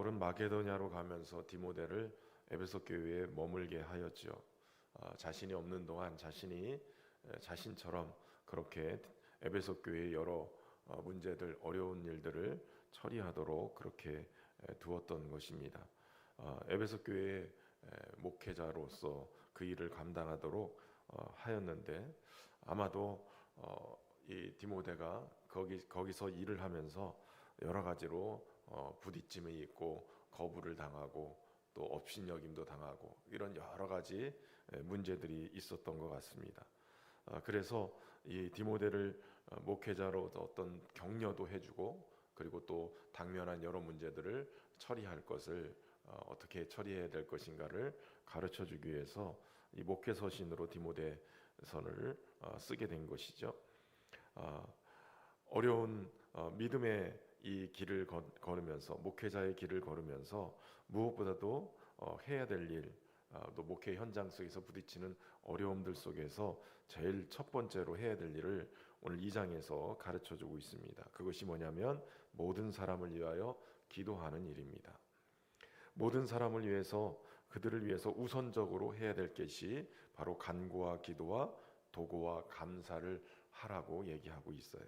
바울은 마게도냐로 가면서 디모데를 에베소 교회에 머물게 하였죠. 자신이 없는 동안 자신처럼 그렇게 에베소 교회의 여러 문제들, 어려운 일들을 처리하도록 그렇게 두었던 것입니다. 에베소 교회의 목회자로서 그 일을 감당하도록 하였는데, 아마도 이 디모데가 거기서 일을 하면서 여러 가지로 부딪힘이 있고 거부를 당하고 또 업신여김도 당하고 이런 여러 가지 문제들이 있었던 것 같습니다. 그래서 이 디모데를 목회자로 어떤 격려도 해주고, 그리고 또 당면한 여러 문제들을 처리할 것을 어떻게 처리해야 될 것인가를 가르쳐주기 위해서 이 목회 서신으로 디모데서를 쓰게 된 것이죠. 어려운 믿음의 이 길을 걸으면서, 목회자의 길을 걸으면서 무엇보다도 해야 될 일, 또 목회 현장 속에서 부딪히는 어려움들 속에서 제일 첫 번째로 해야 될 일을 오늘 2장에서 가르쳐주고 있습니다. 그것이 뭐냐면 모든 사람을 위하여 기도하는 일입니다. 모든 사람을 위해서, 그들을 위해서 우선적으로 해야 될 것이 바로 간구와 기도와 도구와 감사를 하라고 얘기하고 있어요.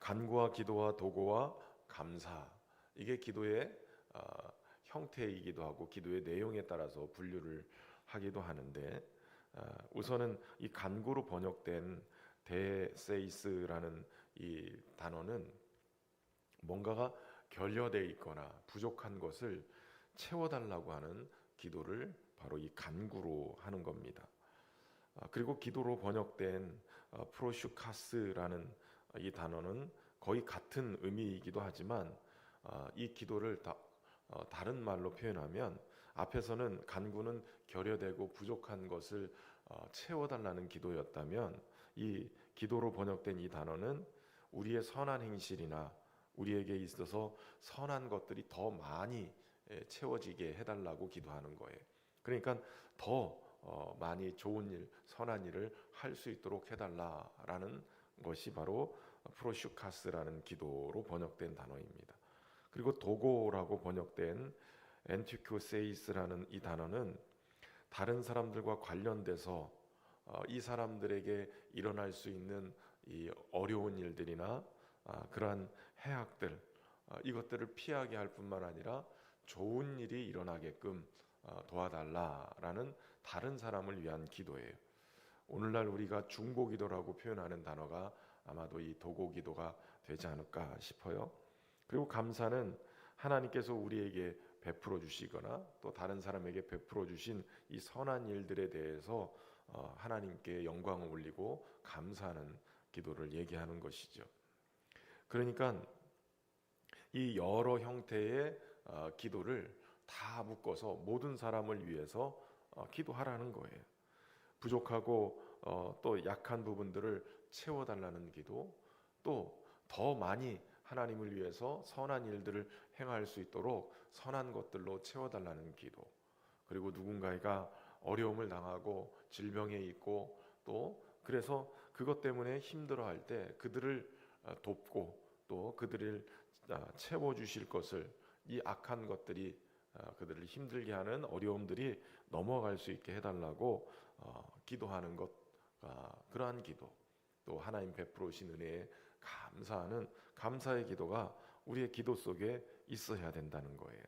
간구와 기도와 도구와 감사, 이게 기도의 형태이기도 하고 기도의 내용에 따라서 분류를 하기도 하는데, 우선은 이 간구로 번역된 데세이스라는 이 단어는 뭔가가 결여되어 있거나 부족한 것을 채워달라고 하는 기도를 바로 이 간구로 하는 겁니다. 그리고 기도로 번역된 프로슈카스라는 이 단어는 거의 같은 의미이기도 하지만, 이 기도를 다른 말로 표현하면, 앞에서는 간구는 결여되고 부족한 것을 채워달라는 기도였다면, 이 기도로 번역된 이 단어는 우리의 선한 행실이나 우리에게 있어서 선한 것들이 더 많이 채워지게 해달라고 기도하는 거예요. 그러니까 더 많이 좋은 일, 선한 일을 할 수 있도록 해달라라는 것이 바로 프로슈카스라는 기도로 번역된 단어입니다. 그리고 도고라고 번역된 엔티큐세이스라는 이 단어는 다른 사람들과 관련돼서 이 사람들에게 일어날 수 있는 이 어려운 일들이나 그러한 해악들, 이것들을 피하게 할 뿐만 아니라 좋은 일이 일어나게끔 도와달라라는 다른 사람을 위한 기도예요. 오늘날 우리가 중보기도라고 표현하는 단어가 아마도 이 도고기도가 되지 않을까 싶어요. 그리고 감사는 하나님께서 우리에게 베풀어 주시거나 또 다른 사람에게 베풀어 주신 이 선한 일들에 대해서 하나님께 영광을 올리고 감사하는 기도를 얘기하는 것이죠. 그러니까 이 여러 형태의 기도를 다 묶어서 모든 사람을 위해서 기도하라는 거예요. 부족하고 또 약한 부분들을 채워달라는 기도, 또 더 많이 하나님을 위해서 선한 일들을 행할 수 있도록 선한 것들로 채워달라는 기도, 그리고 누군가가 어려움을 당하고 질병에 있고 또 그래서 그것 때문에 힘들어할 때 그들을 돕고 또 그들을 채워주실 것을, 이 악한 것들이 그들을 힘들게 하는 어려움들이 넘어갈 수 있게 해달라고 기도하는 것, 그러한 기도, 또 하나님 베풀어 오신 은혜에 감사하는 감사의 기도가 우리의 기도 속에 있어야 된다는 거예요.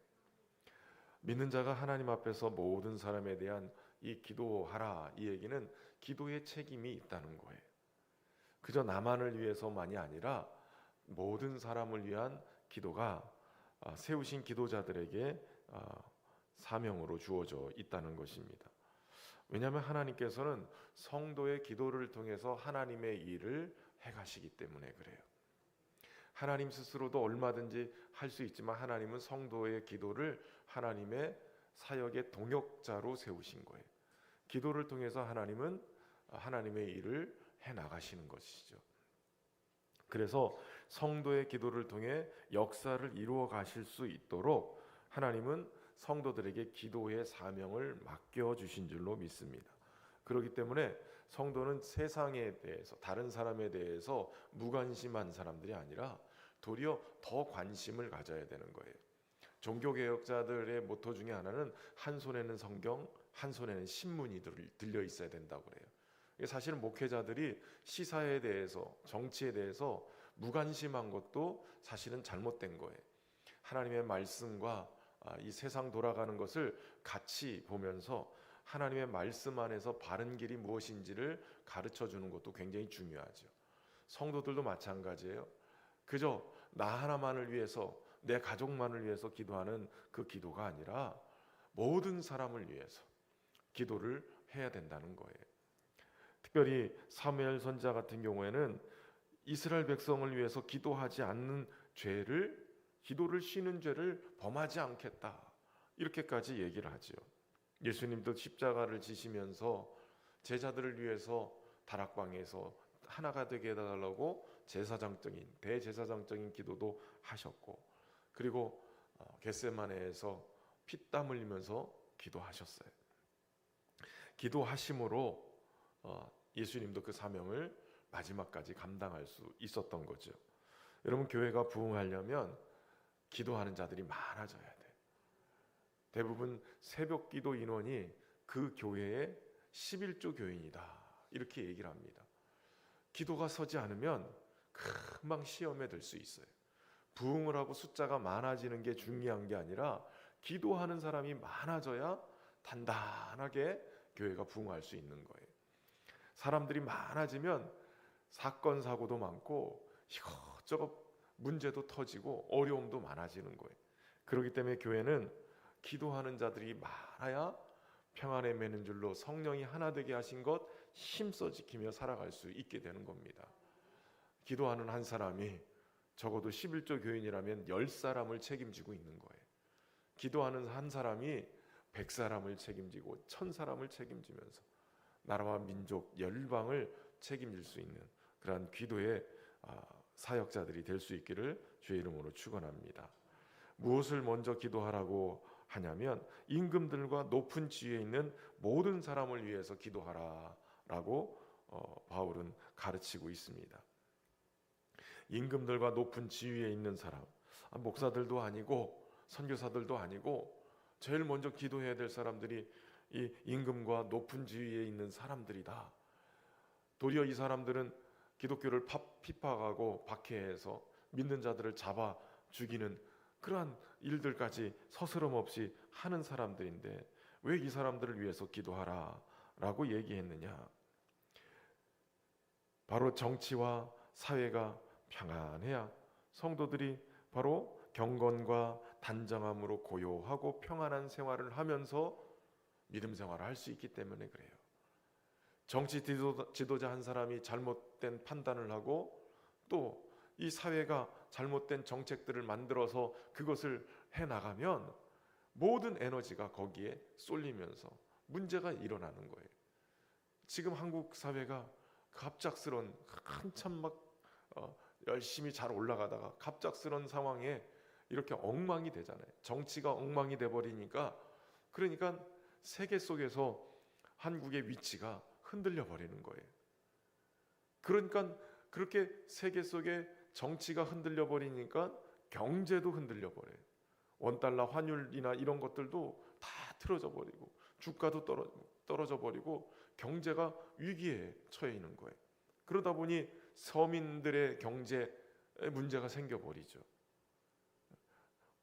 믿는 자가 하나님 앞에서 모든 사람에 대한 이 기도하라, 이 얘기는 기도의 책임이 있다는 거예요. 그저 나만을 위해서만이 아니라 모든 사람을 위한 기도가 세우신 기도자들에게 사명으로 주어져 있다는 것입니다. 왜냐하면 하나님께서는 성도의 기도를 통해서 하나님의 일을 행하시기 때문에 그래요. 하나님 스스로도 얼마든지 할 수 있지만 하나님은 성도의 기도를 하나님의 사역의 동역자로 세우신 거예요. 기도를 통해서 하나님은 하나님의 일을 해나가시는 것이죠. 그래서 성도의 기도를 통해 역사를 이루어 가실 수 있도록 하나님은 성도들에게 기도의 사명을 맡겨주신 줄로 믿습니다. 그렇기 때문에 성도는 세상에 대해서, 다른 사람에 대해서 무관심한 사람들이 아니라 도리어 더 관심을 가져야 되는 거예요. 종교개혁자들의 모토 중에 하나는 한 손에는 성경, 한 손에는 신문이 들려 있어야 된다고 그래요. 사실은 목회자들이 시사에 대해서, 정치에 대해서 무관심한 것도 사실은 잘못된 거예요. 하나님의 말씀과 이 세상 돌아가는 것을 같이 보면서 하나님의 말씀 안에서 바른 길이 무엇인지를 가르쳐 주는 것도 굉장히 중요하죠. 성도들도 마찬가지예요. 그저 나 하나만을 위해서, 내 가족만을 위해서 기도하는 그 기도가 아니라 모든 사람을 위해서 기도를 해야 된다는 거예요. 특별히 사무엘 선지자 같은 경우에는 이스라엘 백성을 위해서 기도하지 않는 기도를 쉬는 죄를 범하지 않겠다, 이렇게까지 얘기를 하지요. 예수님도 십자가를 지시면서 제자들을 위해서 다락방에서 하나가 되게 해달라고 대제사장적인 기도도 하셨고, 그리고 겟세마네에서 피땀 흘리면서 기도하셨어요. 기도하심으로 예수님도 그 사명을 마지막까지 감당할 수 있었던 거죠. 여러분, 교회가 부흥하려면 기도하는 자들이 많아져야 돼요. 대부분 새벽 기도 인원이 그 교회의 11조 교인이다, 이렇게 얘기를 합니다. 기도가 서지 않으면 금방 시험에 들 수 있어요. 부흥을 하고 숫자가 많아지는 게 중요한 게 아니라 기도하는 사람이 많아져야 단단하게 교회가 부흥할 수 있는 거예요. 사람들이 많아지면 사건 사고도 많고 이것저것 문제도 터지고 어려움도 많아지는 거예요. 그렇기 때문에 교회는 기도하는 자들이 많아야 평안에 매는 줄로 성령이 하나 되게 하신 것 힘써 지키며 살아갈 수 있게 되는 겁니다. 기도하는 한 사람이 적어도 11조 교인이라면 10사람을 책임지고 있는 거예요. 기도하는 한 사람이 100사람을 책임지고 1000사람을 책임지면서 나라와 민족, 열방을 책임질 수 있는 그러한 기도의 사역자들이 될 수 있기를 주의 이름으로 축원합니다. 무엇을 먼저 기도하라고 하냐면 임금들과 높은 지위에 있는 모든 사람을 위해서 기도하라라고 바울은 가르치고 있습니다. 임금들과 높은 지위에 있는 사람, 목사들도 아니고 선교사들도 아니고 제일 먼저 기도해야 될 사람들이 이 임금과 높은 지위에 있는 사람들이다. 도리어 이 사람들은 기독교를 핍박하고 박해해서 믿는 자들을 잡아 죽이는 그러한 일들까지 서스럼 없이 하는 사람들인데 왜 이 사람들을 위해서 기도하라라고 얘기했느냐? 바로 정치와 사회가 평안해야 성도들이 바로 경건과 단정함으로 고요하고 평안한 생활을 하면서 믿음 생활을 할 수 있기 때문에 그래요. 정치 지도자 한 사람이 잘못된 판단을 하고 또 이 사회가 잘못된 정책들을 만들어서 그것을 해나가면 모든 에너지가 거기에 쏠리면서 문제가 일어나는 거예요. 지금 한국 사회가 갑작스런 한참 막 열심히 잘 올라가다가 갑작스런 상황에 이렇게 엉망이 되잖아요. 정치가 엉망이 돼버리니까 그러니까 세계 속에서 한국의 위치가 흔들려 버리는 거예요. 그러니까 그렇게 세계 속에 정치가 흔들려 버리니까 경제도 흔들려 버려요. 원달러 환율이나 이런 것들도 다 틀어져 버리고 주가도 떨어져 버리고 경제가 위기에 처해 있는 거예요. 그러다 보니 서민들의 경제에 문제가 생겨버리죠.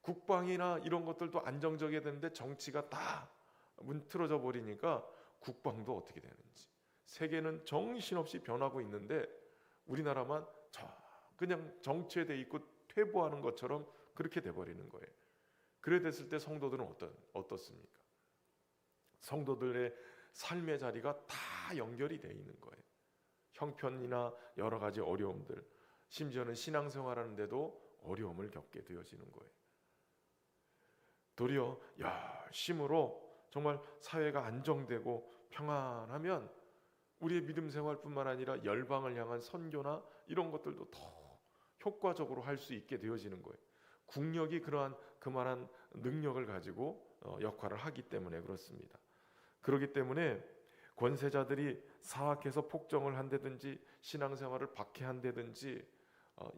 국방이나 이런 것들도 안정적이어야 되는데 정치가 다 틀어져 버리니까 국방도 어떻게 되는지. 세계는 정신없이 변하고 있는데 우리나라만 그냥 정체에 돼 있고 퇴보하는 것처럼 그렇게 돼버리는 거예요. 그래 됐을 때 성도들은 어떻습니까? 성도들의 삶의 자리가 다 연결이 돼 있는 거예요. 형편이나 여러 가지 어려움들, 심지어는 신앙생활하는데도 어려움을 겪게 되어지는 거예요. 도리어 열심으로 정말 사회가 안정되고 평안하면 우리의 믿음 생활뿐만 아니라 열방을 향한 선교나 이런 것들도 더 효과적으로 할 수 있게 되어지는 거예요. 국력이 그만한 능력을 가지고 역할을 하기 때문에 그렇습니다. 그렇기 때문에 권세자들이 사악해서 폭정을 한다든지 신앙생활을 박해한다든지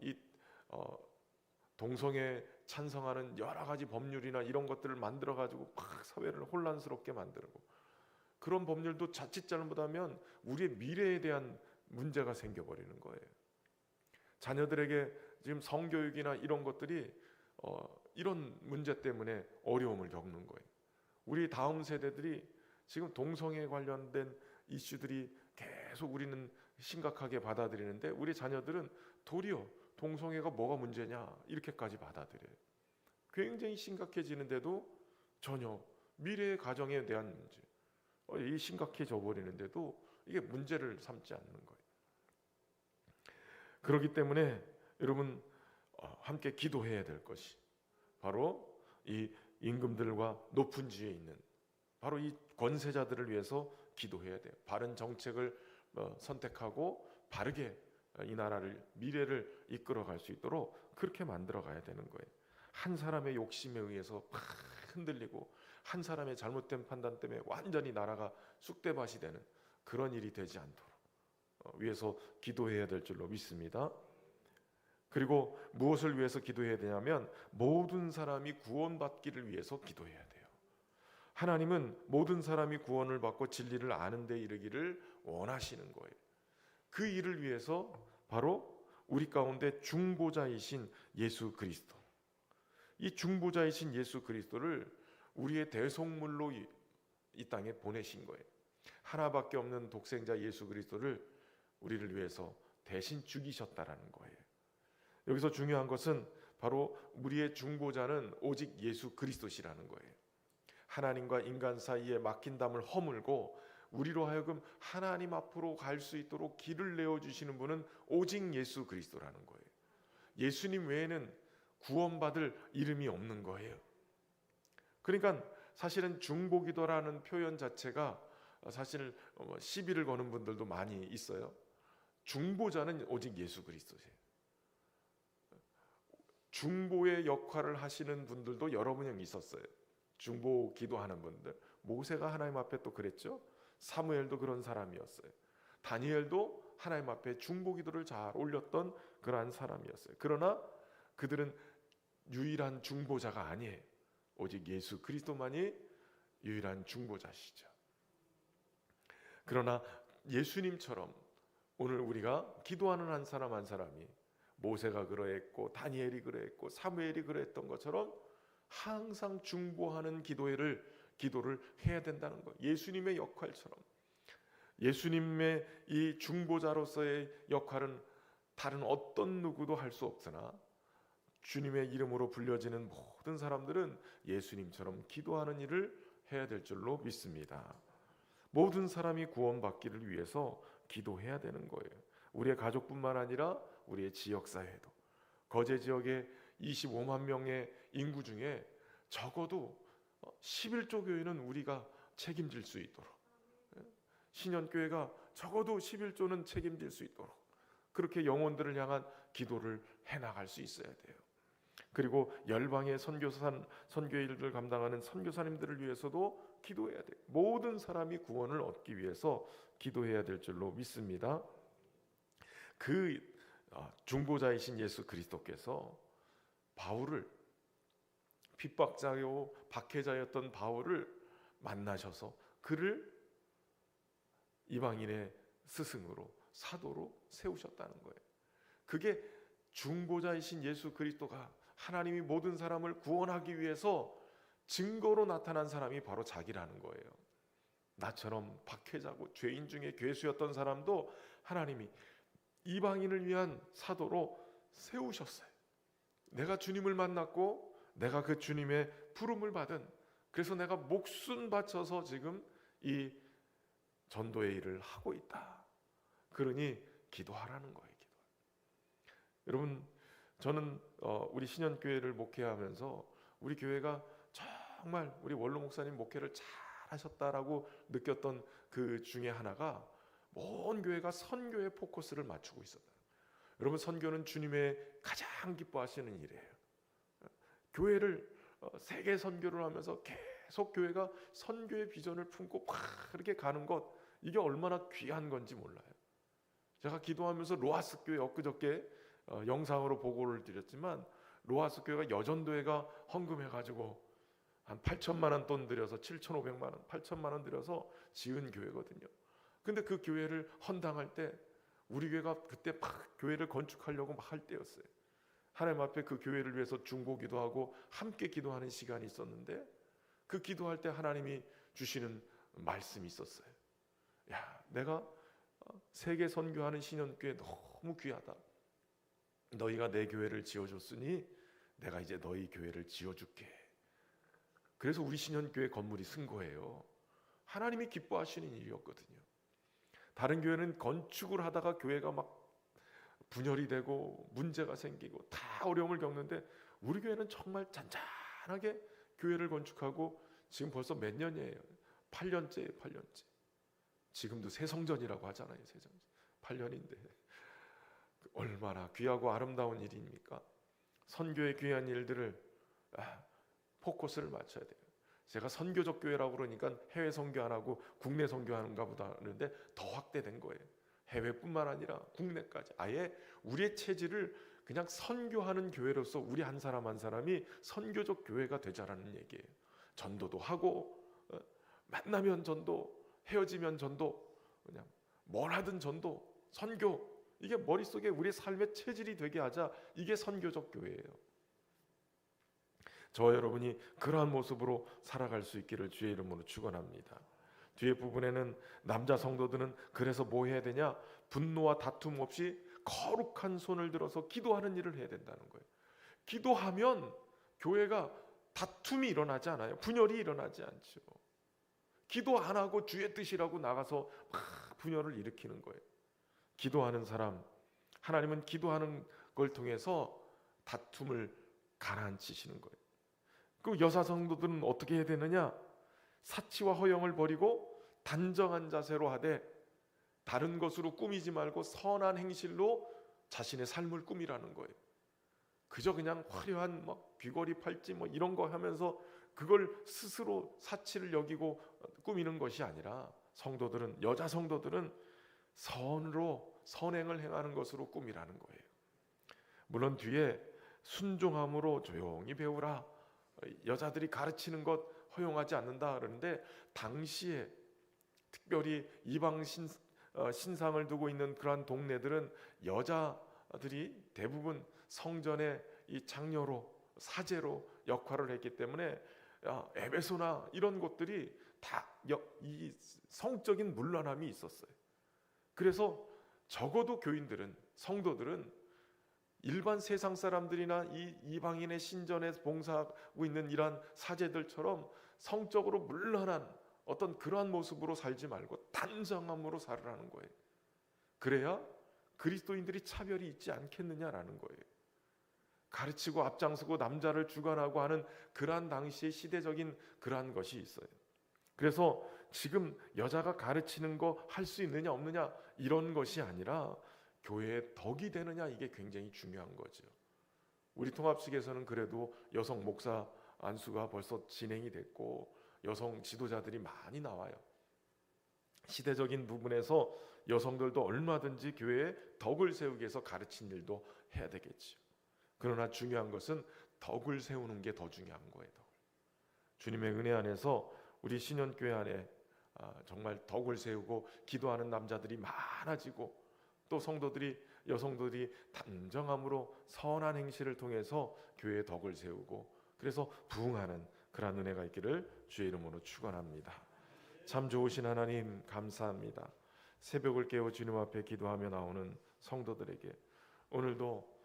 이 동성애 찬성하는 여러 가지 법률이나 이런 것들을 만들어 가지고 막 사회를 혼란스럽게 만들고, 그런 법률도 자칫 잘못하면 우리의 미래에 대한 문제가 생겨버리는 거예요. 자녀들에게 지금 성교육이나 이런 것들이 이런 문제 때문에 어려움을 겪는 거예요. 우리 다음 세대들이 지금 동성애 관련된 이슈들이 계속 우리는 심각하게 받아들이는데, 우리 자녀들은 도리어 동성애가 뭐가 문제냐 이렇게까지 받아들여요. 굉장히 심각해지는데도 전혀 미래의 가정에 대한 문제, 이 심각해져 버리는데도 이게 문제를 삼지 않는 거예요. 그렇기 때문에 여러분 함께 기도해야 될 것이 바로 이 임금들과 높은 지위에 있는 바로 이 권세자들을 위해서 기도해야 돼요. 바른 정책을 선택하고 바르게 이 나라를, 미래를 이끌어갈 수 있도록 그렇게 만들어 가야 되는 거예요. 한 사람의 욕심에 의해서 막 흔들리고 한 사람의 잘못된 판단 때문에 완전히 나라가 쑥대밭이 되는 그런 일이 되지 않도록 위해서 기도해야 될 줄로 믿습니다. 그리고 무엇을 위해서 기도해야 되냐면 모든 사람이 구원받기를 위해서 기도해야 돼요. 하나님은 모든 사람이 구원을 받고 진리를 아는 데 이르기를 원하시는 거예요. 그 일을 위해서 바로 우리 가운데 중보자이신 예수 그리스도, 이 중보자이신 예수 그리스도를 우리의 대속물로 이 땅에 보내신 거예요. 하나밖에 없는 독생자 예수 그리스도를 우리를 위해서 대신 죽이셨다라는 거예요. 여기서 중요한 것은 바로 우리의 중보자는 오직 예수 그리스도시라는 거예요. 하나님과 인간 사이에 막힌 담을 허물고 우리로 하여금 하나님 앞으로 갈 수 있도록 길을 내어주시는 분은 오직 예수 그리스도라는 거예요. 예수님 외에는 구원받을 이름이 없는 거예요. 그러니까 사실은 중보기도라는 표현 자체가 사실 시비를 거는 분들도 많이 있어요. 중보자는 오직 예수 그리스도세요. 중보의 역할을 하시는 분들도 여러 분이 있었어요. 중보 기도하는 분들, 모세가 하나님 앞에 또 그랬죠. 사무엘도 그런 사람이었어요. 다니엘도 하나님 앞에 중보 기도를 잘 올렸던 그러한 사람이었어요. 그러나 그들은 유일한 중보자가 아니에요. 오직 예수 그리스도만이 유일한 중보자시죠. 그러나 예수님처럼 오늘 우리가 기도하는 한 사람 한 사람이 모세가 그러했고 다니엘이 그러했고 사무엘이 그러했던 것처럼 항상 중보하는 기도를 해야 된다는 것. 예수님의 역할처럼 예수님의 이 중보자로서의 역할은 다른 어떤 누구도 할 수 없으나 주님의 이름으로 불려지는 모든 사람들은 예수님처럼 기도하는 일을 해야 될 줄로 믿습니다. 모든 사람이 구원받기를 위해서 기도해야 되는 거예요. 우리의 가족뿐만 아니라 우리의 지역사회도, 거제 지역의 25만 명의 인구 중에 적어도 11조 교회는 우리가 책임질 수 있도록, 신현교회가 적어도 11조는 책임질 수 있도록 그렇게 영혼들을 향한 기도를 해나갈 수 있어야 돼요. 그리고 열방의 선교 일을 감당하는 선교사님들을 위해서도 기도해야 돼요. 모든 사람이 구원을 얻기 위해서 기도해야 될 줄로 믿습니다. 그 중보자이신 예수 그리스도께서 바울을, 핍박자요 박해자였던 바울을 만나셔서 그를 이방인의 스승으로, 사도로 세우셨다는 거예요. 그게 중보자이신 예수 그리스도가 하나님이 모든 사람을 구원하기 위해서 증거로 나타난 사람이 바로 자기라는 거예요. 나처럼 박해자고 죄인 중에 괴수였던 사람도 하나님이 이방인을 위한 사도로 세우셨어요. 내가 주님을 만났고 내가 그 주님의 부름을 받은, 그래서 내가 목숨 바쳐서 지금 이 전도의 일을 하고 있다. 그러니 기도하라는 거예요. 여러분, 저는 우리 신현교회를 목회하면서 우리 교회가 정말 우리 원로 목사님 목회를 잘 하셨다라고 느꼈던 그 중에 하나가 모든 교회가 선교에 포커스를 맞추고 있었다. 여러분, 선교는 주님의 가장 기뻐하시는 일이에요. 교회를 세계 선교를 하면서 계속 교회가 선교의 비전을 품고 막 그렇게 가는 것, 이게 얼마나 귀한 건지 몰라요. 제가 기도하면서 로아스 교회 엊그저께 영상으로 보고를 드렸지만 로아스 교회가 여전도회가 헌금해가지고 한 8천만 원 돈 들여서 7,500만 원, 8천만 원 들여서 지은 교회거든요. 근데 그 교회를 헌당할 때 우리 교회가 그때 막 교회를 건축하려고 막 할 때였어요. 하나님 앞에 그 교회를 위해서 중보기도 하고 함께 기도하는 시간이 있었는데 그 기도할 때 하나님이 주시는 말씀이 있었어요. 야, 내가 세계 선교하는 신현교회 너무 귀하다. 너희가 내 교회를 지어줬으니 내가 이제 너희 교회를 지어줄게. 그래서 우리 신현교회 건물이 쓴 거예요. 하나님이 기뻐하시는 일이었거든요. 다른 교회는 건축을 하다가 교회가 막 분열이 되고 문제가 생기고 다 어려움을 겪는데 우리 교회는 정말 잔잔하게 교회를 건축하고 지금 벌써 몇 년이에요? 8년째예요. 8년째. 지금도 새성전이라고 하잖아요. 새성전. 8년인데 얼마나 귀하고 아름다운 일입니까? 선교의 귀한 일들을 포커스를 맞춰야 돼요. 제가 선교적 교회라고 그러니까 해외 선교 안 하고 국내 선교하는가 보다 하는데 더 확대된 거예요. 해외뿐만 아니라 국내까지 아예 우리의 체질을 그냥 선교하는 교회로서 우리 한 사람 한 사람이 선교적 교회가 되자라는 얘기예요. 전도도 하고 만나면 전도, 헤어지면 전도, 그냥 뭘 하든 전도, 선교, 이게 머릿속에 우리 삶의 체질이 되게 하자. 이게 선교적 교회예요. 저와 여러분이 그러한 모습으로 살아갈 수 있기를 주의 이름으로 축원합니다. 뒤에 부분에는 남자 성도들은 그래서 뭐 해야 되냐? 분노와 다툼 없이 거룩한 손을 들어서 기도하는 일을 해야 된다는 거예요. 기도하면 교회가 다툼이 일어나지 않아요. 분열이 일어나지 않죠. 기도 안 하고 주의 뜻이라고 나가서 막 분열을 일으키는 거예요. 기도하는 사람, 하나님은 기도하는 걸 통해서 다툼을 가라앉히시는 거예요. 그 여사 성도들은 어떻게 해야 되느냐? 사치와 허영을 버리고 단정한 자세로 하되 다른 것으로 꾸미지 말고 선한 행실로 자신의 삶을 꾸미라는 거예요. 그저 그냥 화려한 막 귀걸이 팔찌 뭐 이런 거 하면서 그걸 스스로 사치를 여기고 꾸미는 것이 아니라 성도들은, 여자 성도들은 선으로 선행을 행하는 것으로 꾸미라는 거예요. 물론 뒤에 순종함으로 조용히 배우라, 여자들이 가르치는 것 허용하지 않는다 그러는데 당시에 특별히 이방 신상을 두고 있는 그러한 동네들은 여자들이 대부분 성전의 이 장녀로, 사제로 역할을 했기 때문에 에베소나 이런 곳들이 다 이 성적인 문란함이 있었어요. 그래서 적어도 교인들은, 성도들은 일반 세상 사람들이나 이 이방인의 신전에 봉사하고 있는 이러한 사제들처럼 성적으로 문란한 어떤 그러한 모습으로 살지 말고 단정함으로 살으라는 거예요. 그래야 그리스도인들이 차별이 있지 않겠느냐라는 거예요. 가르치고 앞장서고 남자를 주관하고 하는 그러한 당시의 시대적인 그러한 것이 있어요. 그래서 지금 여자가 가르치는 거 할 수 있느냐 없느냐 이런 것이 아니라 교회의 덕이 되느냐, 이게 굉장히 중요한 거죠. 우리 통합식에서는 그래도 여성 목사 안수가 벌써 진행이 됐고 여성 지도자들이 많이 나와요. 시대적인 부분에서 여성들도 얼마든지 교회에 덕을 세우기 위해서 가르친 일도 해야 되겠죠. 그러나 중요한 것은 덕을 세우는 게 더 중요한 거예요. 주님의 은혜 안에서 우리 신현교회 안에 정말 덕을 세우고 기도하는 남자들이 많아지고 또 성도들이, 여성들이 단정함으로 선한 행실을 통해서 교회의 덕을 세우고 그래서 부흥하는 그런 은혜가 있기를 주의 이름으로 축원합니다. 참 좋으신 하나님 감사합니다. 새벽을 깨워 주님 앞에 기도하며 나오는 성도들에게 오늘도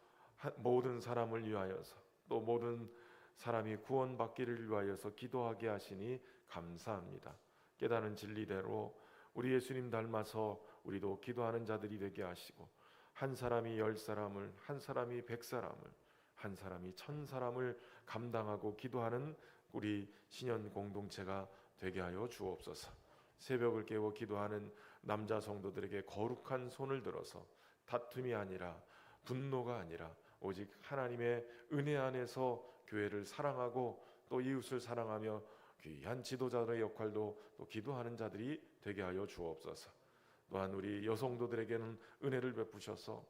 모든 사람을 위하여서 또 모든 사람이 구원받기를 위하여서 기도하게 하시니 감사합니다. 깨달은 진리대로 우리 예수님 닮아서 우리도 기도하는 자들이 되게 하시고 한 사람이 10사람을, 한 사람이 100사람을, 한 사람이 1000사람을 감당하고 기도하는 우리 신현 공동체가 되게 하여 주옵소서. 새벽을 깨워 기도하는 남자 성도들에게 거룩한 손을 들어서 다툼이 아니라 분노가 아니라 오직 하나님의 은혜 안에서 교회를 사랑하고 또 이웃을 사랑하며 귀한 지도자들의 역할도 또 기도하는 자들이 되게 하여 주옵소서. 또한 우리 여성도들에게는 은혜를 베푸셔서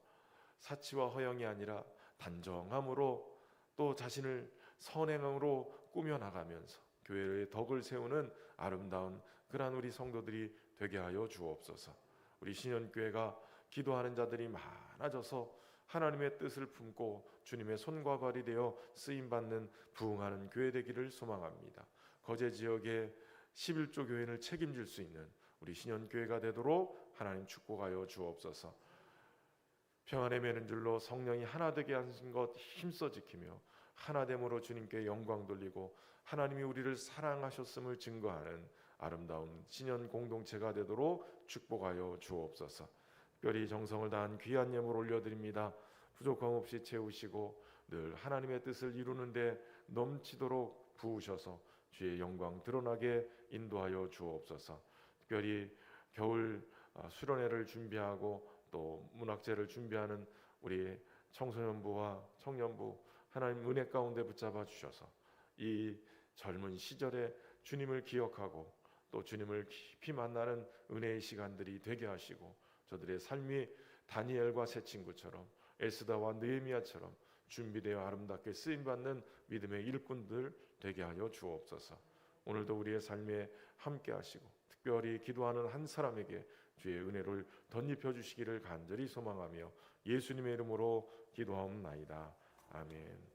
사치와 허영이 아니라 단정함으로 또 자신을 선행으로 꾸며나가면서 교회의 덕을 세우는 아름다운 그러한 우리 성도들이 되게 하여 주옵소서. 우리 신현교회가 기도하는 자들이 많아져서 하나님의 뜻을 품고 주님의 손과 발이 되어 쓰임받는 부흥하는 교회 되기를 소망합니다. 거제 지역의 11조 교회를 책임질 수 있는 우리 신현교회가 되도록 하나님 축복하여 주옵소서. 평안의 매는 줄로 성령이 하나 되게 하신 것 힘써 지키며 하나됨으로 주님께 영광 돌리고 하나님이 우리를 사랑하셨음을 증거하는 아름다운 신현 공동체가 되도록 축복하여 주옵소서. 특별히 정성을 다한 귀한 예물 올려드립니다. 부족함 없이 채우시고 늘 하나님의 뜻을 이루는 데 넘치도록 부으셔서 주의 영광 드러나게 인도하여 주옵소서. 특별히 겨울 수련회를 준비하고 또 문학제를 준비하는 우리 청소년부와 청년부 하나님 은혜 가운데 붙잡아 주셔서 이 젊은 시절에 주님을 기억하고 또 주님을 깊이 만나는 은혜의 시간들이 되게 하시고 저들의 삶이 다니엘과 세 친구처럼 에스더와 느헤미야처럼 준비되어 아름답게 쓰임받는 믿음의 일꾼들 되게 하여 주옵소서. 오늘도 우리의 삶에 함께 하시고 특별히 기도하는 한 사람에게 주의 은혜를 덧입혀 주시기를 간절히 소망하며 예수님의 이름으로 기도하옵나이다. 아멘.